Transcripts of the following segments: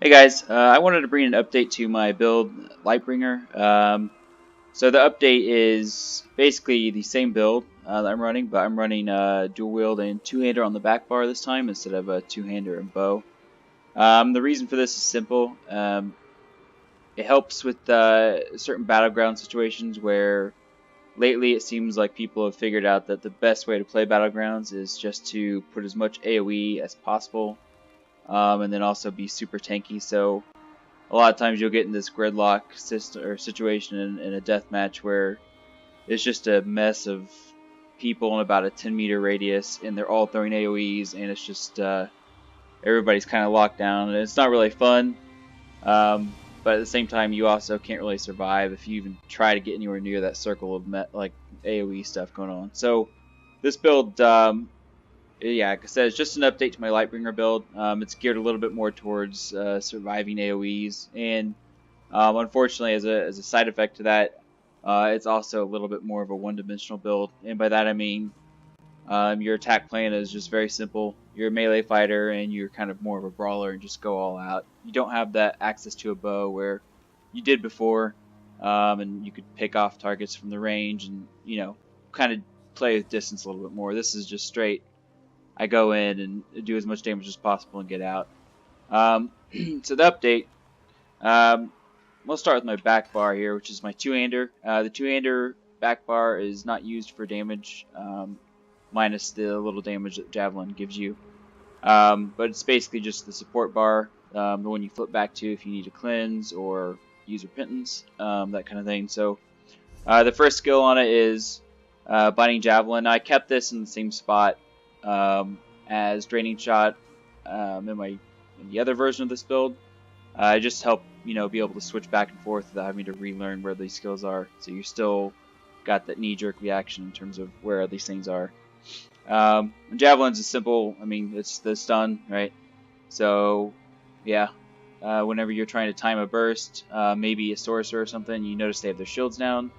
Hey guys, I wanted to bring an update to my build, Lightbringer. So the update is basically the same build that I'm running, but I'm running dual wield and two-hander on the back bar this time instead of a two-hander and bow. The reason for this is simple. It helps with certain battleground situations where lately it seems like people have figured out that the best way to play battlegrounds is just to put as much AoE as possible. And then also be super tanky. So a lot of times you'll get in this gridlock situation in a death match where it's just a mess of people in about a 10-meter radius, and they're all throwing AoEs, and it's just everybody's kind of locked down, and it's not really fun. But at the same time, you also can't really survive if you even try to get anywhere near that circle of like AoE stuff going on. So this build. Yeah, like I said, it's just an update to my Lightbringer build. It's geared a little bit more towards surviving AoEs, and unfortunately, as a side effect to that, it's also a little bit more of a one-dimensional build. And by that I mean your attack plan is just very simple. You're a melee fighter, and you're kind of more of a brawler and just go all out. You don't have that access to a bow where you did before, and you could pick off targets from the range and kind of play with distance a little bit more. This is just straight. I go in and do as much damage as possible and get out. So the update, we'll start with my back bar here, which is my two-hander. The two-hander back bar is not used for damage, minus the little damage that Javelin gives you. But it's basically just the support bar, the one you flip back to if you need to cleanse or use repentance, that kind of thing. So the first skill on it is Binding Javelin. I kept this in the same spot as Draining Shot in the other version of this build. I just help be able to switch back and forth without having to relearn where these skills are. So you still got that knee-jerk reaction in terms of where these things are. Javelin's is simple. I mean, it's the stun, right? So yeah, whenever you're trying to time a burst, maybe a sorcerer or something, you notice they have their shields down.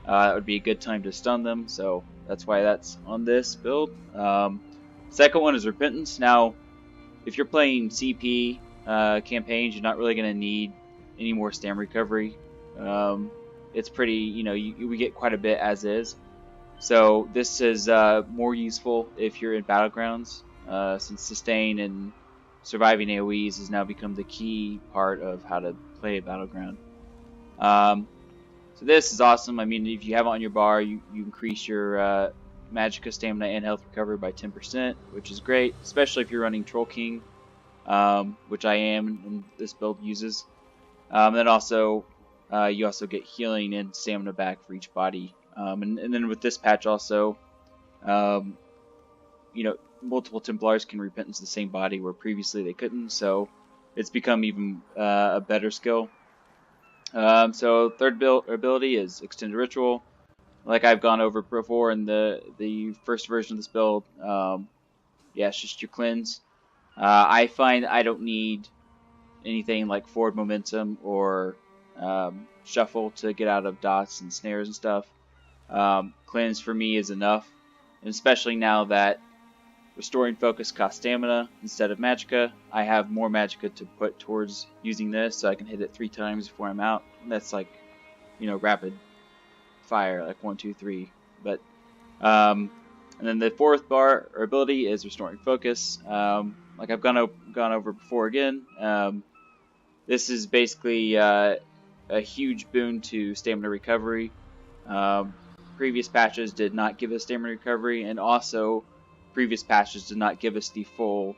That would be a good time to stun them, so that's why that's on this build. Second one is Repentance. Now, if you're playing CP campaigns, you're not really going to need any more Stam recovery. It's pretty, we get quite a bit as is. So this is more useful if you're in battlegrounds, since sustain and surviving AoEs has now become the key part of how to play a battleground. So this is awesome. I mean, if you have it on your bar, you increase your Magicka stamina and health recovery by 10%, which is great, especially if you're running Troll King, which I am, and this build uses. Then also, you also get healing and stamina back for each body. And then with this patch also, multiple Templars can repentance the same body where previously they couldn't, so it's become even a better skill. So third ability is Extended Ritual. Like I've gone over before in the first version of this build, yeah, it's just your cleanse. I find I don't need anything like forward momentum or shuffle to get out of dots and snares and stuff. Cleanse for me is enough, and especially now that Restoring Focus costs stamina instead of Magicka, I have more Magicka to put towards using this, so I can hit it 3 times before I'm out. And that's like, rapid fire, like 1, 2, 3. But and then the fourth bar or ability is Restoring Focus. Like I've gone over before again. This is basically a huge boon to stamina recovery. Previous patches did not give us stamina recovery, and also previous patches did not give us the full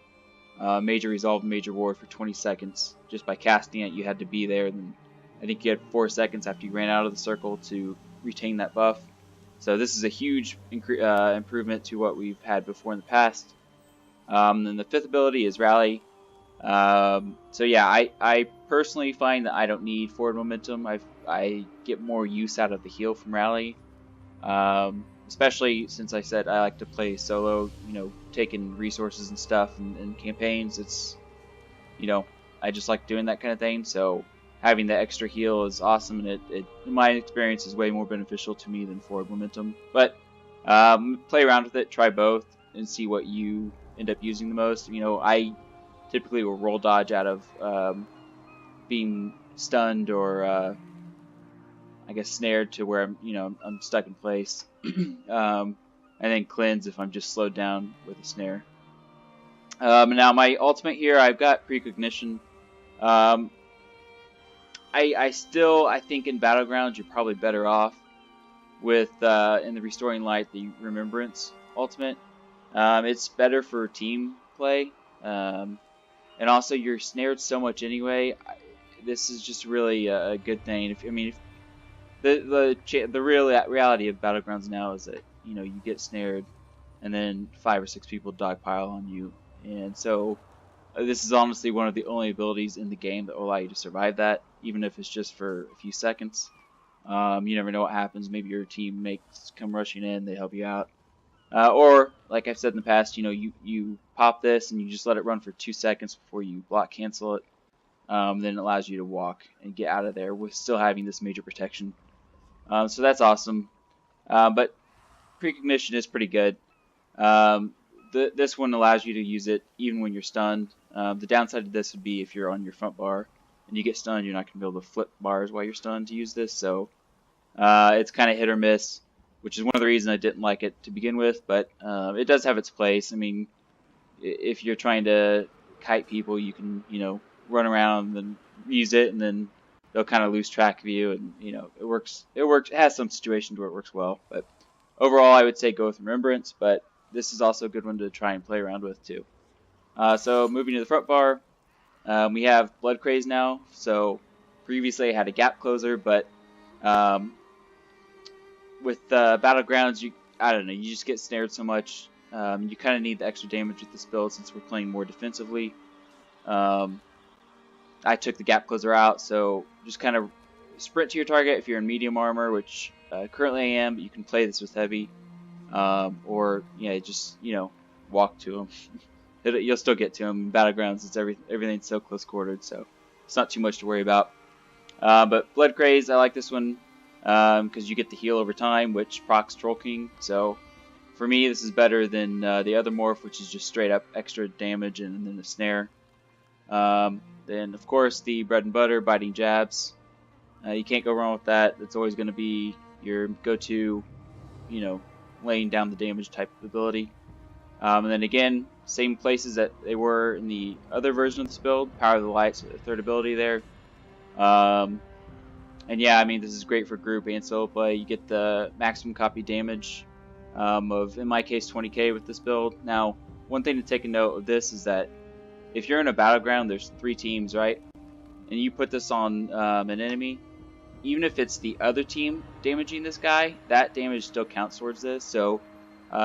Major Resolve and Major Ward for 20 seconds. Just by casting it, you had to be there. And I think you had 4 seconds after you ran out of the circle to retain that buff. So this is a huge improvement to what we've had before in the past. Then the fifth ability is Rally. So yeah, I personally find that I don't need forward momentum. I get more use out of the heal from Rally. Especially since I said I like to play solo, taking resources and stuff in campaigns. It's, I just like doing that kind of thing. So having the extra heal is awesome, and it in my experience is way more beneficial to me than forward momentum. But play around with it, try both, and see what you end up using the most. I typically will roll dodge out of being stunned or I guess snared to where I'm stuck in place. And then cleanse if I'm just slowed down with a snare. Now my ultimate here, I've got precognition. I still think in battlegrounds you're probably better off with in the restoring light the remembrance ultimate. It's better for team play, and also you're snared so much anyway. This is just really a good thing. If the real reality of battlegrounds now is that you get snared, and then 5 or 6 people dogpile on you, and so this is honestly one of the only abilities in the game that will allow you to survive that, even if it's just for a few seconds. You never know what happens. Maybe your teammates come rushing in, they help you out. Or, like I've said in the past, you pop this and you just let it run for 2 seconds before you block cancel it. Then it allows you to walk and get out of there with still having this major protection. So that's awesome. But precognition is pretty good. This one allows you to use it even when you're stunned. The downside of this would be if you're on your front bar and you get stunned, you're not going to be able to flip bars while you're stunned to use this. So it's kind of hit or miss, which is one of the reasons I didn't like it to begin with. But it does have its place. I mean, if you're trying to kite people, you can run around and use it, and then they'll kind of lose track of you, and it works. It has some situations where it works well, but overall I would say go with remembrance. But this is also a good one to try and play around with too. So moving to the front bar, we have Blood Craze now. So previously I had a gap closer, but with battlegrounds, I don't know, you just get snared so much. You kind of need the extra damage with this build since we're playing more defensively. I took the gap closer out, so just kind of sprint to your target if you're in medium armor, which currently I am, but you can play this with heavy. Or just walk to him. You'll still get to him. In battlegrounds, it's everything's so close quartered, so it's not too much to worry about. But Blood Craze, I like this one because you get the heal over time, which procs Troll King. So for me, this is better than the other morph, which is just straight up extra damage and then a snare. Then of course the bread and butter, biting jabs. You can't go wrong with that. That's always going to be your go-to, laying down the damage type of ability. And then again, same places that they were in the other version of this build, Power of the Light, so the third ability there. And yeah, I mean, this is great for group and solo play. You get the maximum copy damage of, in my case, 20k with this build. Now, one thing to take a note of this is that if you're in a battleground, there's 3 teams, right? And you put this on an enemy, even if it's the other team damaging this guy, that damage still counts towards this. So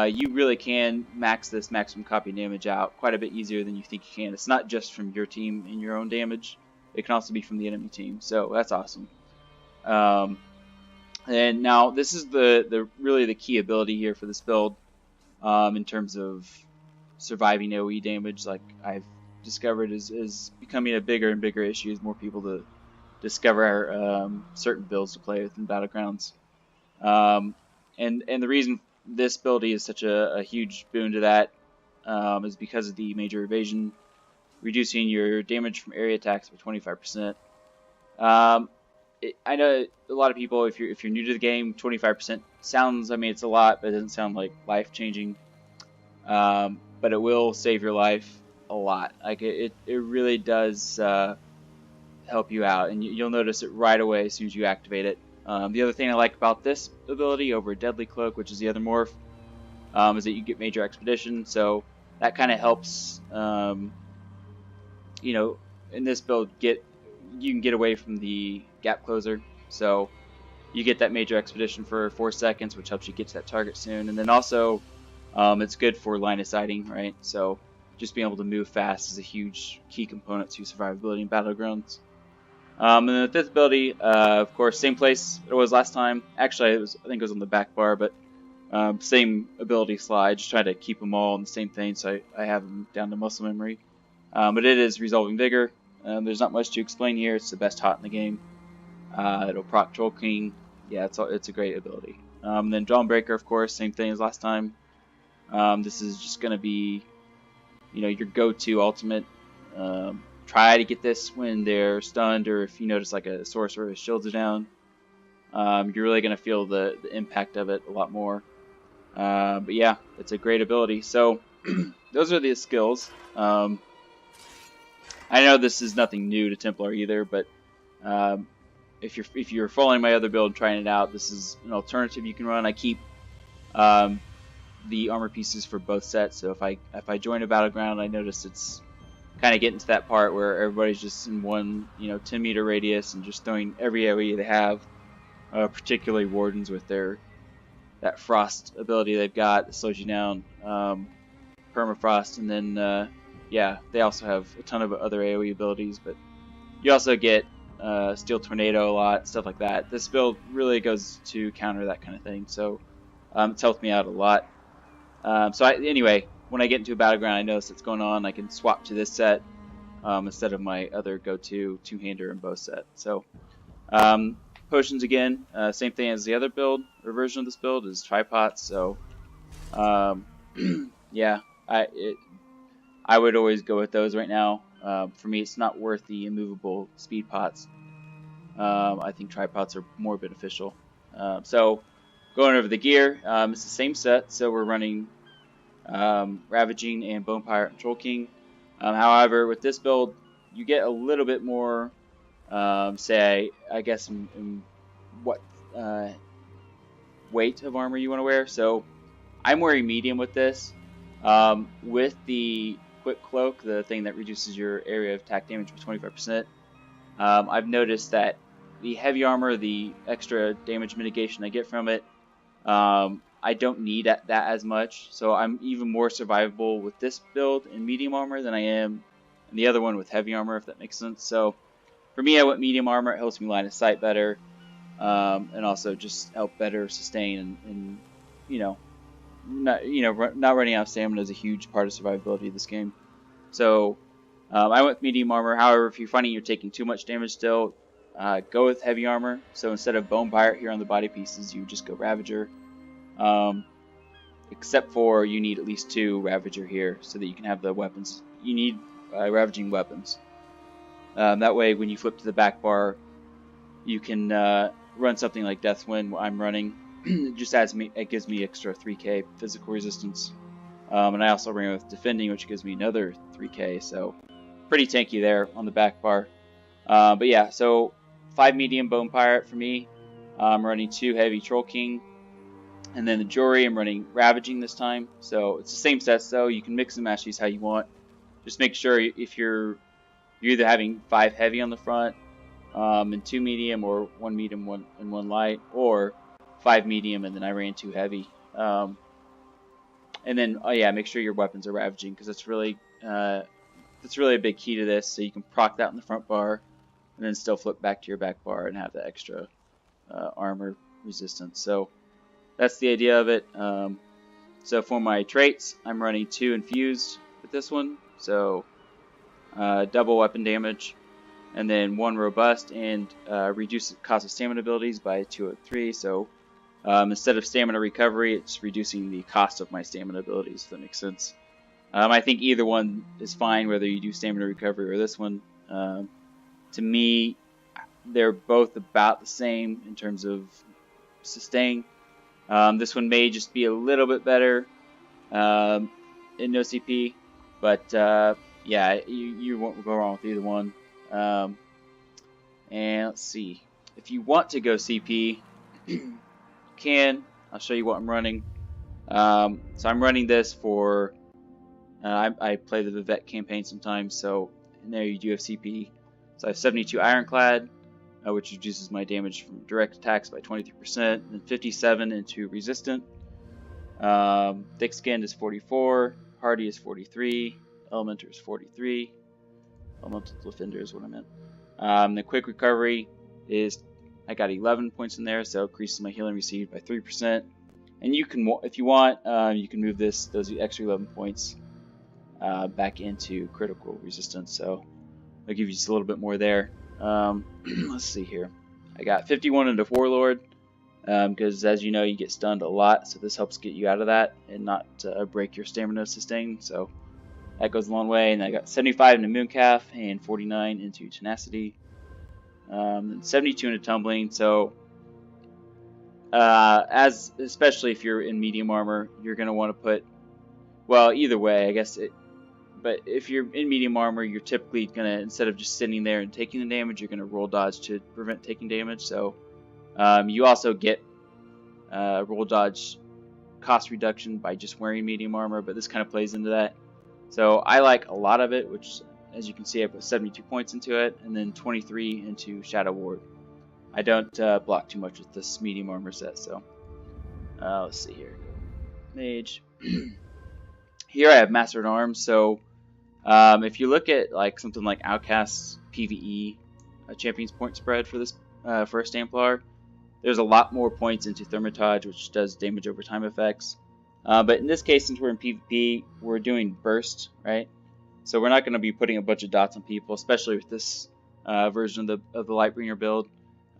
you really can max this maximum copy damage out quite a bit easier than you think you can. It's not just from your team and your own damage. It can also be from the enemy team. So that's awesome. And now this is really the key ability here for this build in terms of surviving AoE damage. Like I've discovered is becoming a bigger and bigger issue as more people to discover certain builds to play with in battlegrounds. And the reason this ability is such a huge boon to that is because of the major evasion, reducing your damage from area attacks by 25%. I know a lot of people, if you're new to the game, 25% sounds, I mean, it's a lot, but it doesn't sound like life changing. But it will save your life a lot. Like it really does help you out, and you'll notice it right away as soon as you activate it. The other thing I like about this ability over Deadly Cloak, which is the other morph, is that you get Major Expedition. So that kind of helps, in this build, you can get away from the gap closer. So you get that Major Expedition for 4 seconds, which helps you get to that target soon. And then also, it's good for line of sighting, right? So just being able to move fast is a huge key component to survivability in battlegrounds. And then the 5th ability, of course, same place it was last time. Actually, I think it was on the back bar, but same ability slide. Just try to keep them all in the same thing, so I have them down to muscle memory. But it is Resolving Vigor. There's not much to explain here. It's the best hot in the game. It'll proc Troll King. Yeah, it's a great ability. Then Dawnbreaker, of course, same thing as last time. This is just going to be, your go-to ultimate. try to get this when they're stunned, or if you notice like a sorcerer shields are down. You're really going to feel the impact of it a lot more. But yeah, it's a great ability. So those are the skills. I know this is nothing new to Templar either, but if you're following my other build and trying it out, this is an alternative you can run. I keep the armor pieces for both sets, so if I join a battleground, I notice it's kind of getting to that part where everybody's just in one 10-meter radius and just throwing every AoE they have. Particularly wardens with that frost ability they've got that slows you down, permafrost, and then yeah, they also have a ton of other AoE abilities, but you also get steel tornado a lot, stuff like that. This build really goes to counter that kind of thing, so it's helped me out a lot. Anyway, when I get into a battleground, I notice what's going on. I can swap to this set instead of my other go-to two-hander and bow set. So potions again, same thing as the other build or version of this build is tripods. So yeah, I would always go with those right now. For me, it's not worth the immovable speed pots. I think tripods are more beneficial. So going over the gear, it's the same set. So we're running Ravaging and Bone Pirate and Troll King. However, with this build, you get a little bit more, say, I guess, in what weight of armor you want to wear. So I'm wearing medium with this. With the Quick Cloak, the thing that reduces your area of attack damage by 25%, I've noticed that the heavy armor, the extra damage mitigation I get from it, I don't need that as much. So I'm even more survivable with this build in medium armor than I am in the other one with heavy armor, if that makes sense. So for me, I went medium armor. It helps me line of sight better, and also just help better sustain and not running out of stamina is a huge part of survivability of this game. So I went with medium armor. However, if you're finding you're taking too much damage still, go with heavy armor. So instead of Bone Pirate here on the body pieces, you just go Ravager. Except for you need at least 2 Ravager here so that you can have the weapons. You need Ravaging weapons. That way, when you flip to the back bar, you can run something like Death's Wind. I'm running. It gives me extra 3k physical resistance, and I also ran with Defending, which gives me another 3k. So pretty tanky there on the back bar. But yeah, so 5 medium Bone Pirate for me. I'm running 2 heavy Troll King. And then the jewelry, I'm running Ravaging this time. So it's the same set, so you can mix and match these how you want. Just make sure if you're either having 5 heavy on the front, and 2 medium, or 1 medium and 1 light, or 5 medium and then I ran 2 heavy. And then yeah, make sure your weapons are Ravaging, because that's really a big key to this. So you can proc that in the front bar, and then still flip back to your back bar and have the extra armor resistance. So that's the idea of it. So for my traits, I'm running 2 Infused with this one, so double weapon damage, and then 1 Robust, and reduce the cost of stamina abilities by 203. So instead of stamina recovery, it's reducing the cost of my stamina abilities, if that makes sense. I think either one is fine, whether you do stamina recovery or this one. To me, they're both about the same in terms of sustain. This one may just be a little bit better in no CP, but yeah, you won't go wrong with either one. And let's see, if you want to go CP, you can. I'll show you what I'm running. So I'm running this for, I play the Vivette campaign sometimes, so in there you do have CP. So I have 72 Ironclad, which reduces my damage from direct attacks by 23%, and 57 into resistant. Thick Skinned is 44, Hardy is 43, Elementor is 43, Elemental Defender is what I meant. The Quick Recovery is, I got 11 points in there, so it increases my healing received by 3%. And you can, if you want, you can move those extra 11 points back into critical resistance, so I'll give you just a little bit more there. Let's see here. I got 51 into Warlord, because as you know, you get stunned a lot, so this helps get you out of that and not break your stamina sustain. So That goes a long way. And I got 75 into Mooncalf and 49 into Tenacity. And 72 into Tumbling. So especially if you're in medium armor, you're going to want to put, well, either way, I guess but if you're in medium armor, you're typically going to, instead of just sitting there and taking the damage, you're going to roll dodge to prevent taking damage. So you also get roll dodge cost reduction by just wearing medium armor, but this kind of plays into that. So I like a lot of it, which, as you can see, I put 72 points into it, and then 23 into Shadow Ward. I don't block too much with this medium armor set, so let's see here. Mage. Here I have Master at Arms, so if you look at like something like Outcast's PvE Champions point spread for this for a Stamplar, there's a lot more points into Thermitage, which does damage over time effects. But in this case, since we're in PvP, we're doing burst, right? So we're not going to be putting a bunch of dots on people, especially with this version of the Lightbringer build.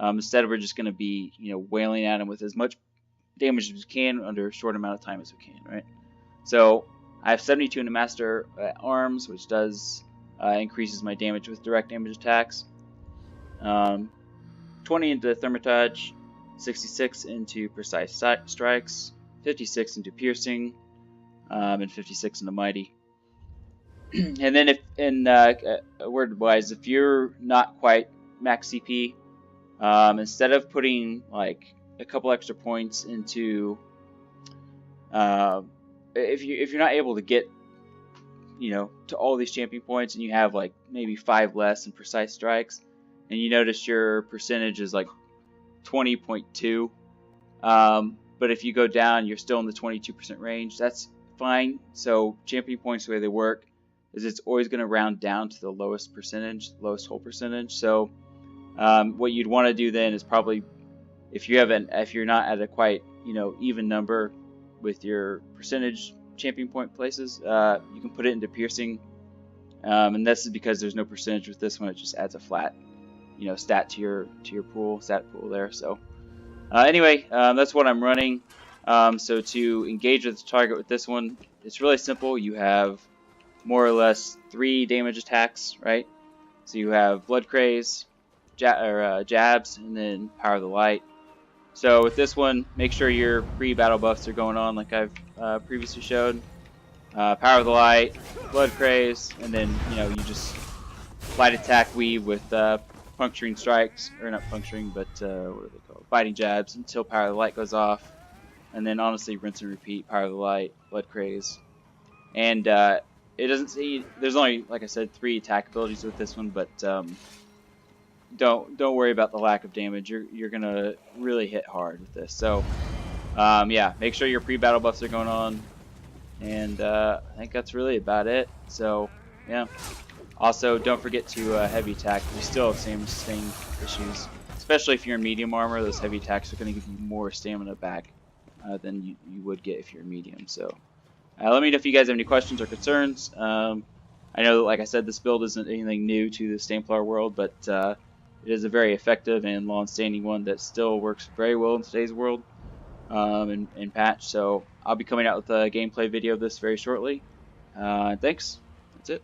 Instead, we're just going to be, wailing at them with as much damage as we can under a short amount of time as we can, right? So I have 72 into Master at Arms, which does increases my damage with direct damage attacks. 20 into Thermitage, 66 into Precise Strikes, 56 into Piercing, and 56 into Mighty. And then word-wise, if you're not quite max CP, instead of putting like a couple extra points into, if you're not able to get, to all these champion points, and you have like maybe 5 less in Precise Strikes, and you notice your percentage is like 20.2, but if you go down, you're still in the 22% range. That's fine. So champion points, the way they work is it's always going to round down to the lowest whole percentage. So what you'd want to do then is probably, if you're not at a quite even number with your percentage champion point places, you can put it into Piercing, and this is because there's no percentage with this one. It just adds a flat stat to your stat pool there. So anyway, that's what I'm running. So to engage with the target with this one, it's really simple. You have more or less 3 damage attacks, right? So you have Blood Craze, jabs, and then Power of the Light. So with this one, make sure your pre-battle buffs are going on like I've previously showed. Power of the Light, Blood Craze, and then you just light attack weave with puncturing strikes, or not puncturing, but what are they called? Biting jabs until Power of the Light goes off, and then honestly rinse and repeat. Power of the Light, Blood Craze, and it doesn't say there's only, like I said, 3 attack abilities with this one, but don't worry about the lack of damage. You're gonna really hit hard with this. So yeah, make sure your pre-battle buffs are going on, and I think that's really about it. So yeah. Also, don't forget to heavy attack. You still have same issues, especially if you're in medium armor. Those heavy attacks are going to give you more stamina back than you would get if you're medium. So let me know if you guys have any questions or concerns. I know that, like I said, this build isn't anything new to the Stamplar world, but it is a very effective and long-standing one that still works very well in today's world and patch. So I'll be coming out with a gameplay video of this very shortly. Thanks. That's it.